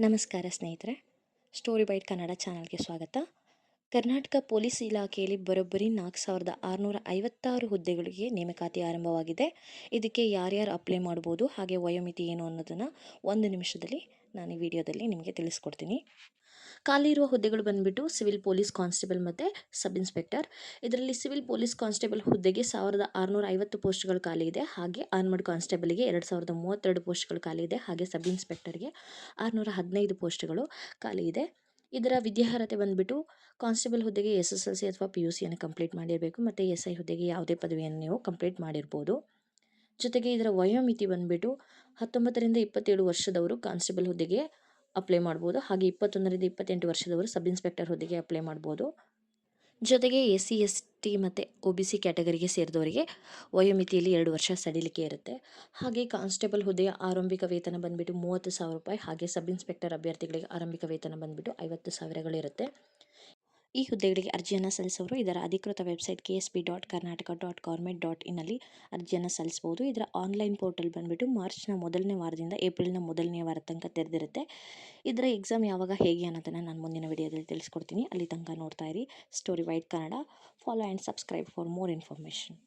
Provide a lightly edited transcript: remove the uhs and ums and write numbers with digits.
ನಮಸ್ಕಾರ ಸ್ನೇಹಿತರೆ, story byte Kannada ಚಾನಲ್ಗೆ ಸ್ವಾಗತ. ಕರ್ನಾಟಕ ಪೊಲೀಸ್ ಇಲಾಖೆಯಲ್ಲಿ ಬರೋಬ್ಬರಿ 4656 ಹುದ್ದೆಗಳಿಗೆ ನೇಮಕಾತಿ ಆರಂಭವಾಗಿದೆ. ಇದಕ್ಕೆ ಯಾರ್ಯಾರು ಅಪ್ಲೈ ಮಾಡ್ಬೋದು, ಹಾಗೆ ವಯೋಮಿತಿ ಏನು ಅನ್ನೋದನ್ನು ಒಂದು ನಿಮಿಷದಲ್ಲಿ ನಾನು ಈ ವಿಡಿಯೋದಲ್ಲಿ ನಿಮಗೆ ತಿಳಿಸ್ಕೊಡ್ತೀನಿ. ಖಾಲಿ ಇರುವ ಹುದ್ದೆಗಳು ಬಂದುಬಿಟ್ಟು ಸಿವಿಲ್ ಪೊಲೀಸ್ ಕಾನ್ಸ್ಟೇಬಲ್ ಮತ್ತು ಸಬ್ ಇನ್ಸ್ಪೆಕ್ಟರ್. ಇದರಲ್ಲಿ ಸಿವಿಲ್ ಪೊಲೀಸ್ ಕಾನ್ಸ್ಟೇಬಲ್ ಹುದ್ದೆಗೆ 1650 ಪೋಸ್ಟ್ಗಳು ಖಾಲಿ ಇದೆ. ಹಾಗೆ ಆರ್ಮಡ್ ಕಾನ್ಸ್ಟೇಬಲ್ಗೆ 2032 ಪೋಸ್ಟ್ಗಳು ಖಾಲಿ ಇದೆ. ಹಾಗೆ ಸಬ್ ಇನ್ಸ್ಪೆಕ್ಟರ್ಗೆ 615 ಪೋಸ್ಟ್ಗಳು ಖಾಲಿ ಇದೆ. ಇದರ ವಿದ್ಯಾರ್ಹತೆ ಬಂದುಬಿಟ್ಟು ಕಾನ್ಸ್ಟೇಬಲ್ ಹುದ್ದೆಗೆ SSLC ಅಥವಾ PUCಯನ್ನು ಕಂಪ್ಲೀಟ್ ಮಾಡಿರಬೇಕು ಮತ್ತು SI ಹುದ್ದೆಗೆ ಯಾವುದೇ ಪದವಿಯನ್ನು ನೀವು ಕಂಪ್ಲೀಟ್ ಮಾಡಿರ್ಬೋದು. ಜೊತೆಗೆ ಇದರ ವಯೋಮಿತಿ ಬಂದುಬಿಟ್ಟು 19ರಿಂದ 27 ವರ್ಷದವರು ಕಾನ್ಸ್ಟೇಬಲ್ ಹುದ್ದೆಗೆ ಅಪ್ಲೈ ಮಾಡ್ಬೋದು. ಹಾಗೆ 21ರಿಂದ 28 ವರ್ಷದವರು ಸಬ್ ಇನ್ಸ್ಪೆಕ್ಟರ್ ಹುದ್ದೆಗೆ ಅಪ್ಲೈ ಮಾಡ್ಬೋದು. ಜೊತೆಗೆ SC ST ಮತ್ತು OBC ಕ್ಯಾಟಗರಿಗೆ ಸೇರಿದವರಿಗೆ ವಯೋಮಿತಿಯಲ್ಲಿ 2 ವರ್ಷ ಸಡಿಲಿಕೆ ಇರುತ್ತೆ. ಹಾಗೆ ಕಾನ್ಸ್ಟೇಬಲ್ ಹುದ್ದೆಯ ಆರಂಭಿಕ ವೇತನ ಬಂದುಬಿಟ್ಟು 30,000 ರೂಪಾಯಿ. ಹಾಗೆ ಸಬ್ ಇನ್ಸ್ಪೆಕ್ಟರ್ ಅಭ್ಯರ್ಥಿಗಳಿಗೆ ಆರಂಭಿಕ ವೇತನ ಬಂದುಬಿಟ್ಟು 50,000ಗಳಿರುತ್ತೆ. ಈ ಹುದ್ದೆಗಳಿಗೆ ಅರ್ಜಿಯನ್ನು ಸಲ್ಲಿಸೋರು ಇದರ ಅಧಿಕೃತ ವೆಬ್ಸೈಟ್ ksp.karnataka.government.in ಅಲ್ಲಿ ಅರ್ಜಿಯನ್ನು ಸಲ್ಲಿಸಬಹುದು. ಇದರ ಆನ್ಲೈನ್ ಪೋರ್ಟಲ್ ಬಂದುಬಿಟ್ಟು ಮಾರ್ಚ್ನ ಮೊದಲನೇ ವಾರದಿಂದ ಏಪ್ರಿಲ್ನ ಮೊದಲನೇ ವಾರ ತನಕ ತೆರೆದಿರುತ್ತೆ. ಇದರ ಎಕ್ಸಾಮ್ ಯಾವಾಗ ಹೇಗೆ ಅನ್ನೋದನ್ನು ನಾನು ಮುಂದಿನ ವಿಡಿಯೋದಲ್ಲಿ ತಿಳಿಸ್ಕೊಡ್ತೀನಿ. ಅಲ್ಲಿ ತನಕ ನೋಡ್ತಾ ಇರಿ story white Kannada. Follow and subscribe for more information.